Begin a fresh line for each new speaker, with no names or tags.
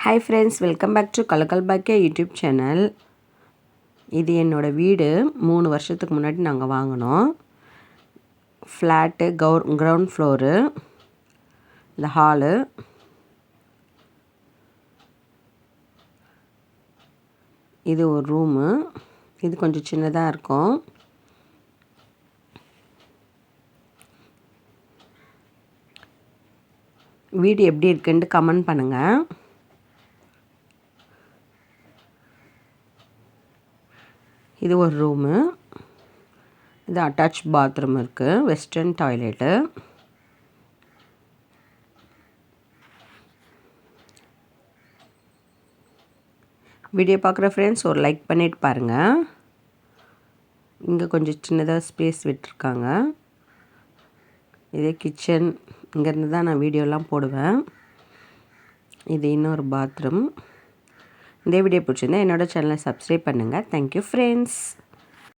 Hi friends, welcome back to Kalakkal Bakkiya YouTube channel. இது என்னோடய வீடு. 3 வருஷத்துக்கு முன்னாடி நாங்கள் வாங்கினோம். ஃப்ளாட்டு, கிரவுண்ட் ஃப்ளோரு, இந்த ஹாலு, இது ஒரு ரூமு. இது கொஞ்சம் சின்னதாக இருக்கும். வீடு எப்படி இருக்குன்ட்டு கமெண்ட் பண்ணுங்கள். இது ஒரு ரூமு. இது அட்டாச் பாத்ரூம் இருக்குது, வெஸ்டர்ன் டாய்லெட்டு. வீடியோ பார்க்குற ஃப்ரெண்ட்ஸ் ஒரு லைக் பண்ணிவிட்டு பாருங்கள். இங்கே கொஞ்சம் சின்னதாக ஸ்பேஸ் விட்டுருக்காங்க. இதே கிச்சன். இங்கேருந்து தான் நான் வீடியோலாம் போடுவேன். இது இன்னொரு பாத்ரூம். இந்த வீடியோ பிடிச்சிருந்தா என்னோடய சேனலை சப்ஸ்கிரைப் பண்ணுங்கள். Thank you friends.